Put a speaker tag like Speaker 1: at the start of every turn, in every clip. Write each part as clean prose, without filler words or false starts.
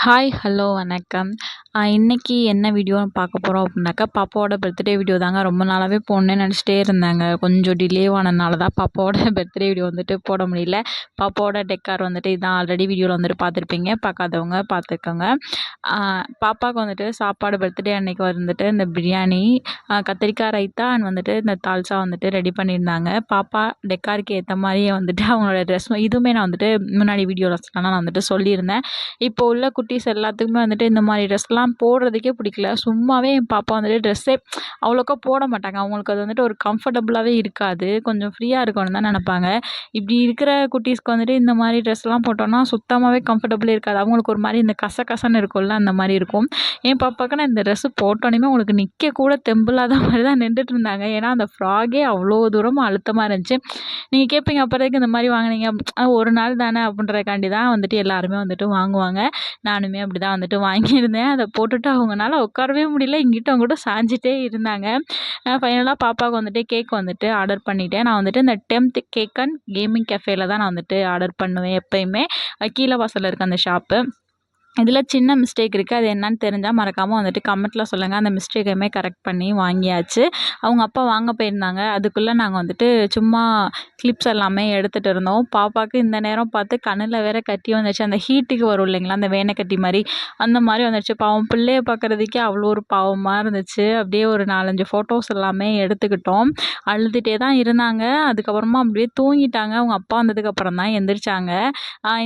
Speaker 1: Hi, hello, வணக்கம். இன்னைக்கு என்ன வீடியோ பார்க்க போறோம் அப்படின்னாக்கா, பாப்பாவோட பர்த்டே வீடியோ தாங்க. ரொம்ப நாளாவே போடணும்னு நினச்சிட்டே இருந்தாங்க. கொஞ்சம் டிலே ஆனதுனால தான் பாப்பாவோட பர்த்டே வீடியோ வந்துட்டு போட முடியல. பாப்பாவோட டெக்கார் வந்துட்டு இதான் ஆல்ரெடி வீடியோவில் வந்துட்டு பார்த்துருப்பீங்க. பார்க்காதவங்க பார்த்துக்கோங்க. பாப்பாவுக்கு வந்துட்டு சாப்பாடு பர்த்டே அன்னைக்கு வந்துட்டு இந்த பிரியாணி, கத்திரிக்காய் ரைத்தா அண்ட் வந்துட்டு இந்த தால்சா வந்துட்டு ரெடி பண்ணியிருந்தாங்க. பாப்பா டெக்காருக்கு ஏற்ற மாதிரியே வந்துட்டு அவங்களோட ட்ரெஸ் இதுவுமே நான் வந்துட்டு முன்னாடி வீடியோவில் நான் வந்துட்டு சொல்லியிருந்தேன். இப்போ உள்ள குட்டீஸ் எல்லாத்துக்குமே வந்துட்டு இந்த மாதிரி ட்ரெஸ்லாம் போடுறதுக்கே பிடிக்கல. சும்மாவே என் பாப்பா வந்துட்டு ட்ரெஸ்ஸே அவ்வளோக்கா போட மாட்டாங்க. அவங்களுக்கு அது வந்துட்டு ஒரு கம்ஃபர்டபுளாகவே இருக்காது. கொஞ்சம் ஃப்ரீயாக இருக்கணும்னு தான் நினப்பாங்க. இப்படி இருக்கிற குட்டீஸ்க்கு வந்துட்டு இந்த மாதிரி ட்ரெஸ்லாம் போட்டோன்னா சுத்தமாகவே கம்ஃபர்டபுளே இருக்காது. அவங்களுக்கு ஒரு மாதிரி இந்த கசகசன்னு இருக்கும்ல, அந்த மாதிரி இருக்கும். என் பாப்பாவுக்கு நான் இந்த ட்ரெஸ்ஸு போட்டோன்னே உங்களுக்கு நிற்க கூட தெம்பில்லாத மாதிரி தான் நின்றுட்டு இருந்தாங்க. ஏன்னா அந்த ஃப்ராகே அவ்வளோ தூரமாக அழுத்தமாக இருந்துச்சு. நீங்கள் கேட்பீங்க, அப்புறத்துக்கு இந்த மாதிரி வாங்கினீங்க? ஒரு நாள் தானே அப்படின்றதுக்காண்டி தான் வந்துட்டு எல்லாருமே வந்துட்டு வாங்குவாங்க. நானுமே அப்படி தான் வந்துட்டு வாங்கியிருந்தேன். அதை போட்டுட்டு அவங்கனால உட்காரவே முடியல. இங்கிட்டும் அங்கிட்டும் சாஞ்சிட்டே இருந்தாங்க. ஃபைனலாக பாப்பாவுக்கு வந்துட்டு கேக் வந்துட்டு ஆர்டர் பண்ணிட்டேன். நான் வந்துட்டு இந்த 10th கேக் அண்ட் கேமிங் கஃபேல தான் நான் வந்துட்டு ஆர்டர் பண்ணுவேன் எப்பயுமே. கீழ வாசல்ல இருக்க அந்த ஷாப்பு. இதில சின்ன மிஸ்டேக் இருக்குது. அது என்னன்னு தெரிஞ்சா மறக்காம வந்துட்டு கமெண்ட்ல சொல்லுங்க. அந்த மிஸ்டேக்கையுமே கரெக்ட் பண்ணி வாங்கியாச்சு. அவங்க அப்பா வாங்க போயிருந்தாங்க. அதுக்குள்ள நாங்க வந்துட்டு சும்மா கிளிப்ஸ் எல்லாமே எடுத்துட்டு இருந்தோம். பாப்பாவுக்கு இந்த நேரம் பார்த்து கண்ணுல வேற கட்டி வந்துருச்சு. அந்த ஹீட்டுக்கு வரும் இல்லைங்களா, அந்த வேனக்கட்டி மாரி, அந்த மாரி வந்துருச்சு. பாவம் பிள்ளைய பார்க்குறதுக்கே அவ்வளோ ஒரு பாவமா இருந்துச்சு. அப்படியே ஒரு 4, 5 ஃபோட்டோஸ் எல்லாமே எடுத்துக்கிட்டோம். அழுதுட்டே தான் இருந்தாங்க. அதுக்கப்புறமா அப்படியே தூங்கிட்டாங்க. அவங்க அப்பா வந்ததுக்கப்புறம் தான் எந்திரிச்சாங்க.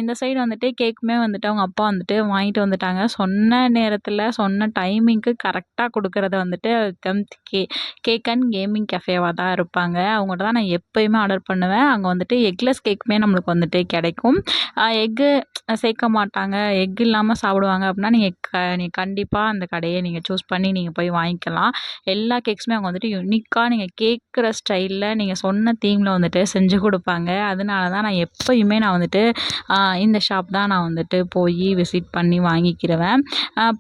Speaker 1: இந்த சைடு வந்துட்டு கேக்குமே வந்துட்டு அவங்க அப்பா வந்துட்டு வாங்கிட்டு வந்துட்டாங்க. சொன்ன நேரத்தில் சொன்ன டைமிங்க்கு கரெக்டாக கொடுக்குறது வந்துட்டு 10th கேக் அண்ட் கேமிங் கஃபேவாக தான் இருப்பாங்க. அவங்கள்ட்ட தான் நான் எப்போயுமே ஆர்டர் பண்ணுவேன். அங்கே வந்துட்டு எக்லெஸ் கேக்குமே நம்மளுக்கு வந்துட்டு கிடைக்கும். எக்கு சேர்க்க மாட்டாங்க, எக் இல்லாமல் சாப்பிடுவாங்க அப்படின்னா நீங்கள் கண்டிப்பாக அந்த கடையை நீங்கள் சூஸ் பண்ணி நீங்கள் போய் வாங்கிக்கலாம். எல்லா கேக்ஸுமே அவங்க வந்துட்டு யுனிக்காக நீங்கள் கேட்குற ஸ்டைலில் நீங்கள் சொன்ன தீமில் வந்துட்டு செஞ்சு கொடுப்பாங்க. அதனால தான் நான் எப்போயுமே நான் வந்துட்டு இந்த ஷாப் தான் நான் வந்துட்டு போய் விசிட் பண்ணி வாங்கிக்கிருவேன்.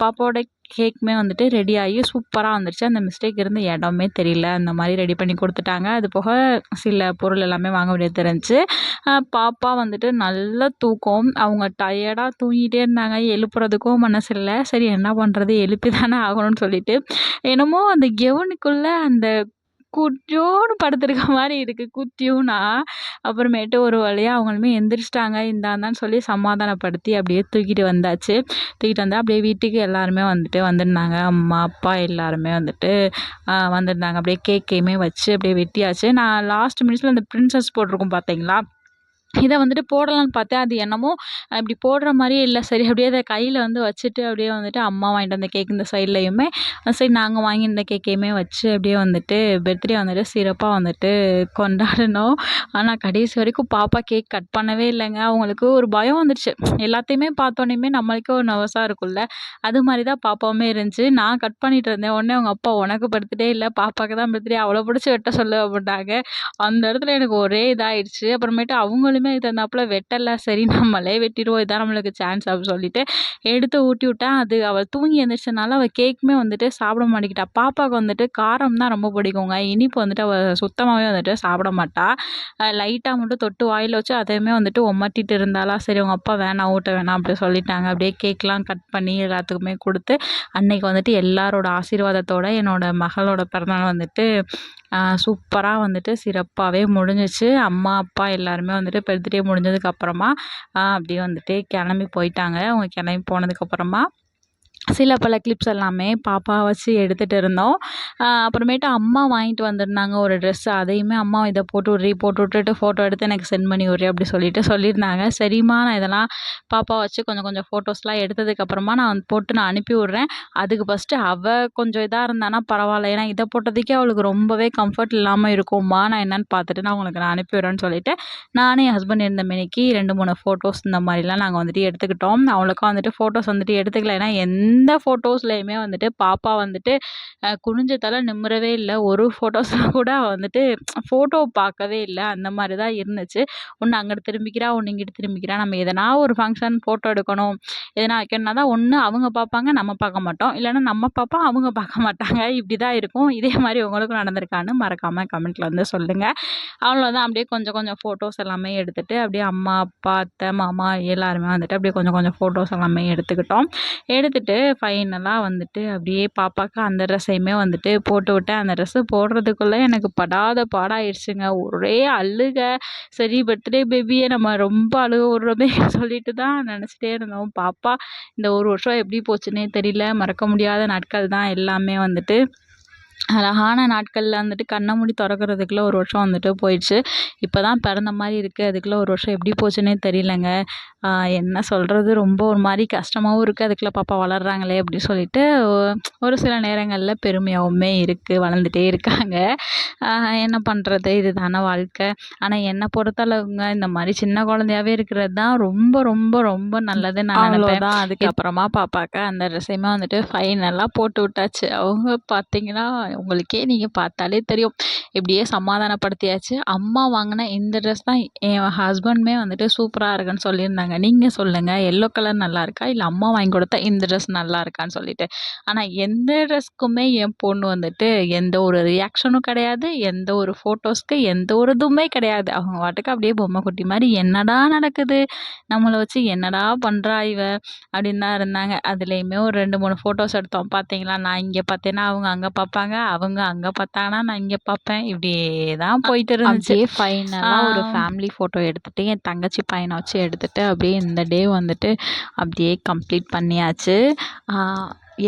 Speaker 1: பாப்பாவோட கேக்குமே வந்துட்டு ரெடி ஆகி சூப்பராக வந்துருச்சு. அந்த மிஸ்டேக் இருந்த இடமே தெரியல. அந்த மாதிரி ரெடி பண்ணி கொடுத்துட்டாங்க. அது போக சில பொருள் எல்லாமே வாங்க வேண்டியது இருந்துச்சு. பாப்பா வந்துட்டு நல்ல தூக்கம். அவங்க டயர்டாக தூங்கிட்டே இருந்தாங்க. எழுப்புறதுக்கும் மனசு இல்லை. சரி என்ன பண்ணுறது, எழுப்பி தானே ஆகணும்னு சொல்லிட்டு என்னமோ அந்த கெவுனுக்குள்ளே அந்த குட்டியோண்டு படுத்திருக்க மாதிரி இருக்குது, குட்டியூனா. அப்புறமேட்டு ஒரு வழியாக அவங்களுமே எந்திரிச்சிட்டாங்க. இந்தாந்தான்னு சொல்லி சமாதானப்படுத்தி அப்படியே தூக்கிட்டு வந்தாச்சு. தூக்கிட்டு வந்தால் அப்படியே வீட்டுக்கு எல்லாருமே வந்துட்டு வந்திருந்தாங்க. அம்மா, அப்பா எல்லாருமே வந்துட்டு வந்திருந்தாங்க. அப்படியே கேக்கையுமே வச்சு அப்படியே வெட்டியாச்சு. நான் லாஸ்ட் மினிட்ஸில் இந்த பிரின்சஸ் போட்டிருக்கும் பார்த்தீங்களா, இதை வந்துட்டு போடலான்னு பார்த்தேன். அது என்னமோ இப்படி போடுற மாதிரியே இல்லை. சரி அப்படியே அதை கையில் வந்து வச்சுட்டு அப்படியே வந்துட்டு அம்மா வாங்கிட்டு வந்த கேக் இந்த சைட்லேயுமே, சரி நாங்கள் வாங்கியிருந்த கேக்கையுமே வச்சு அப்படியே வந்துட்டு பர்த்டே வந்துட்டு சிறப்பாக வந்துட்டு கொண்டாடினோம். ஆனால் கடைசி வரைக்கும் பாப்பா கேக் கட் பண்ணவே இல்லைங்க. அவங்களுக்கு ஒரு பயம் வந்துடுச்சு. எல்லாத்தையுமே பார்த்தோன்னேயுமே நம்மளுக்கே ஒரு நர்வஸாக இருக்கும்ல, அது மாதிரி தான் பாப்பாவுமே இருந்துச்சு. நான் கட் பண்ணிட்டு இருந்தேன். உடனே அவங்க அப்பா, உனக்கு பர்த்டே இல்லை, பாப்பாவுக்கு தான் பர்த்டே, அவ்வளோ பிடிச்சி வெட்ட சொல்லு அப்படின்னாங்க. அந்த இடத்துல எனக்கு ஒரே இதாகிடுச்சு. அப்புறமேட்டு அவங்களுமே இது தந்தாப்புல வெட்டலை. சரி நம்மளே வெட்டிடுவோம், இதான் நம்மளுக்கு சான்ஸ் அப்படின்னு சொல்லிட்டு எடுத்து ஊட்டி விட்டேன். அது அவள் தூங்கி எழுந்திரிச்சனால அவள் கேக்குமே வந்துட்டு சாப்பிட மாட்டேங்கிட்டா. பாப்பாவுக்கு வந்துட்டு காரம் தான் ரொம்ப பிடிக்குங்க. இனிப்பு வந்துட்டு அவள் சுத்தமாகவே வந்துட்டு சாப்பிட மாட்டா. லைட்டாக மட்டும் தொட்டு வாயில் வச்சு அதையுமே வந்துட்டு ஒமட்டிட்டு இருந்தாளா. சரி உங்கள் அப்பா வேணாம், ஊட்ட வேணாம் அப்படி சொல்லிட்டாங்க. அப்படியே கேக்லாம் கட் பண்ணி எல்லாத்துக்குமே கொடுத்து அன்னைக்கு வந்துட்டு எல்லாரோட ஆசீர்வாதத்தோட என்னோட மகளோட பிறந்தநாள் வந்துட்டு சூப்பராக வந்துட்டு சிறப்பாகவே முடிஞ்சிச்சு. அம்மா, அப்பா எல்லாருமே வந்துட்டு பர்த்டே முடிஞ்சதுக்கப்புறமா அப்படியே வந்துட்டு கிளம்பி போயிட்டாங்க. அவங்க கிளம்பி போனதுக்கப்புறமா சில பல கிளிப்ஸ் எல்லாமே பாப்பாவை வச்சு எடுத்துகிட்டு இருந்தோம். அப்புறமேட்டு அம்மா வாங்கிட்டு வந்திருந்தாங்க ஒரு ட்ரெஸ்ஸு. அதையுமே அம்மா இதை போட்டு விட்டுட்டு ஃபோட்டோ எடுத்து எனக்கு சென்ட் பண்ணி விட்றி அப்படி சொல்லிட்டு சொல்லியிருந்தாங்க. சரிம்மா, நான் இதெல்லாம் பாப்பா வச்சு கொஞ்சம் கொஞ்சம் ஃபோட்டோஸ்லாம் எடுத்ததுக்கப்புறமா நான் போட்டு நான் அனுப்பி விட்றேன். அதுக்கு ஃபஸ்ட்டு அவள் கொஞ்சம் இதாக இருந்தானா பரவாயில்ல, ஏன்னா இதை போட்டதுக்கே அவளுக்கு ரொம்பவே கம்ஃபர்ட் இல்லாமல் இருக்கும்மா, நான் என்னென்னு பார்த்துட்டு நான் உங்களுக்கு நான் அனுப்பி விட்றேன்னு சொல்லிட்டு நானே என் ஹஸ்பண்ட் இருந்த மேனிக்கு 2, 3 ஃபோட்டோஸ் இந்த மாதிரிலாம் நாங்கள் வந்துட்டு எடுத்துக்கிட்டோம். அவளுக்கும் வந்துட்டு ஃபோட்டோஸ் வந்துட்டு எடுத்துக்கல. ஏன்னா எந்த ஃபோட்டோஸ்லையுமே வந்துட்டு பாப்பா வந்துட்டு குனிஞ்ச தலை நிமிரவே இல்லை. ஒரு ஃபோட்டோஸில் கூட அவள் வந்துட்டு ஃபோட்டோ பார்க்கவே இல்லை. அந்த மாதிரி தான் இருந்துச்சு. ஒன்று அங்கிட்டு திரும்பிக்கிறா, ஒன்று இங்கிட்டு திரும்பிக்கிறா. நம்ம எதனா ஒரு ஃபங்க்ஷன் ஃபோட்டோ எடுக்கணும், எதனா வைக்கணும்னா தான் ஒன்று அவங்க பார்ப்பாங்க, நம்ம பார்க்க மாட்டோம். இல்லைன்னா நம்ம பார்ப்போம், அவங்க பார்க்க மாட்டாங்க. இப்படி தான் இருக்கும். இதே மாதிரி உங்களுக்கும் நடந்திருக்கான்னு மறக்காமல் கமெண்ட்டில் வந்து சொல்லுங்கள். அவ்வளோதான். அப்படியே கொஞ்சம் கொஞ்சம் ஃபோட்டோஸ் எல்லாமே எடுத்துகிட்டு அப்படியே அம்மா, அப்பா, அத்தை, மாமா எல்லாருமே வந்துட்டு அப்படியே கொஞ்சம் கொஞ்சம் ஃபோட்டோஸ் எல்லாமே எடுத்துக்கிட்டோம். எடுத்துகிட்டு ஃபைனலாக வந்துட்டு அப்படியே பாப்பாவுக்கு அந்த ட்ரெஸ்ஸையுமே வந்துட்டு போட்டு விட்டேன். அந்த ட்ரெஸ்ஸு போடுறதுக்குள்ளே எனக்கு படாத பாடாயிடுச்சுங்க. ஒரே அழுகை. சரி பர்த்டே பேபியை நம்ம ரொம்ப அழுக விடுறோமே சொல்லிட்டு தான் நினச்சிட்டே இருந்தோம். பாப்பா இந்த ஒரு வருஷம் எப்படி போச்சுன்னே தெரியல. மறக்க முடியாத நாட்கள் தான் எல்லாமே வந்துட்டு. அழகான நாட்களில் வந்துட்டு கண்ணை மூடி திறக்கறதுக்குள்ள ஒரு வருஷம் வந்துட்டு போயிடுச்சு. இப்போ தான் பிறந்த மாதிரி இருக்குது. அதுக்குள்ளே ஒரு வருஷம் எப்படி போச்சுன்னே தெரியலங்க. என்ன சொல்கிறது, ரொம்ப ஒரு மாதிரி கஷ்டமாகவும் இருக்குது. அதுக்குள்ளே பாப்பா வளர்றாங்களே அப்படி சொல்லிட்டு ஒரு சில நேரங்களில் பெருமையாகவுமே இருக்குது. வளர்ந்துட்டே இருக்காங்க. என்ன பண்ணுறது, இது தானே வாழ்க்கை. ஆனால் என்னை பொறுத்தளவுங்க இந்த மாதிரி சின்ன குழந்தையாவே இருக்கிறது தான் ரொம்ப ரொம்ப ரொம்ப நல்லதுன்னு நான் நினைப்பேன். அதுக்கப்புறமா பாப்பாவுக்கு அந்த ட்ரெஸ்ஸையுமே வந்துட்டு ஃபைனலாக போட்டு விட்டாச்சு. அவங்க பார்த்தீங்கன்னா உங்களுக்கே நீங்கள் பார்த்தாலே தெரியும். இப்படியே சமாதானப்படுத்தியாச்சு. அம்மா வாங்கின இந்த ட்ரெஸ் தான் என் ஹஸ்பண்டுமே வந்துட்டு சூப்பராக இருக்குன்னு சொல்லியிருந்தாங்க. நீங்கள் சொல்லுங்கள், எல்லோ கலர் நல்லா இருக்கா, இல்லை அம்மா வாங்கி கொடுத்தா இந்த ட்ரெஸ் நல்லா இருக்கான்னு சொல்லிட்டு. ஆனால் எந்த ட்ரெஸ்க்குமே என் பொண்ணு வந்துட்டு எந்த ஒரு ரியாக்ஷனும் கிடையாது. எந்த ஒரு ஃபோட்டோஸ்க்கு எந்த ஒரு இதுவுமே கிடையாது. அவங்க பாட்டுக்கு அப்படியே பொம்மை குட்டி மாதிரி என்னடா நடக்குது, நம்மளை வச்சு என்னடா பண்ணுறா இவ அப்படின்னு தான் இருந்தாங்க. அதுலேயுமே ஒரு 2, 3 ஃபோட்டோஸ் எடுத்தோம். பார்த்தீங்களா, நான் இங்கே பார்த்தேன்னா அவங்க அங்கே பார்ப்பாங்க, அவங்க அங்கே பார்த்தாங்கன்னா நான் இங்கே பார்ப்பேன். இப்படியே தான் போயிட்டு இருந்துச்சு. அப்படியே ஃபைனலாக ஒரு ஃபேமிலி ஃபோட்டோ எடுத்துகிட்டு என் தங்கச்சி பையனை வச்சு எடுத்துகிட்டு அப்படியே இந்த டே வந்துட்டு அப்படியே கம்ப்ளீட் பண்ணியாச்சு.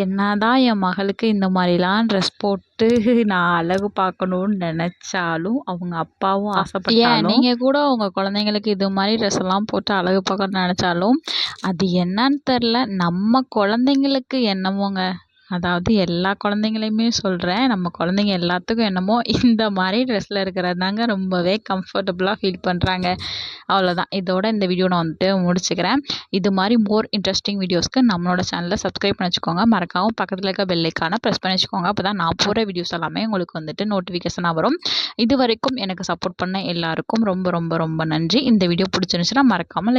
Speaker 1: என்னதான் என் மகளுக்கு இந்த மாதிரிலாம் ட்ரெஸ் போட்டு நான் அழகு பார்க்கணுன்னு நினச்சாலும் அவங்க அப்பாவும் ஆசைப்பட்டாலும், நீங்கள் கூட உங்கள் குழந்தைங்களுக்கு இது மாதிரி ட்ரெஸ் எல்லாம் போட்டு அழகு பார்க்கணுன்னு நினச்சாலும் அது என்னன்னு தெரில, நம்ம குழந்தைங்களுக்கு என்னமோங்க. அதாவது எல்லா குழந்தைங்களையுமே சொல்கிறேன், நம்ம குழந்தைங்க எல்லாத்துக்கும் என்னமோ இந்த மாதிரி ட்ரெஸ்ஸில் இருக்கிறது தாங்க ரொம்பவே கம்ஃபர்டபுளாக ஃபீல் பண்ணுறாங்க. அவ்வளோதான். இதோட இந்த வீடியோ நான் வந்துட்டு முடிச்சுக்கிறேன். இது மாதிரி மோர் இன்ட்ரெஸ்டிங் வீடியோஸ்க்கு நம்மளோட சேனலை சப்ஸ்கிரைப் பண்ணி வச்சுக்கோங்க. மறக்காமல் பக்கத்தில் இருக்க பெல் ஐக்கானை ப்ரெஸ் பண்ணி வச்சுக்கோங்க. அப்போ தான் நான் போகிற வீடியோஸ் எல்லாமே உங்களுக்கு வந்துட்டு நோட்டிஃபிகேஷனாக வரும். இது வரைக்கும் எனக்கு சப்போர்ட் பண்ண எல்லாருக்கும் ரொம்ப ரொம்ப ரொம்ப நன்றி. இந்த வீடியோ பிடிச்சிருந்துச்சுன்னா மறக்காமல் லைக்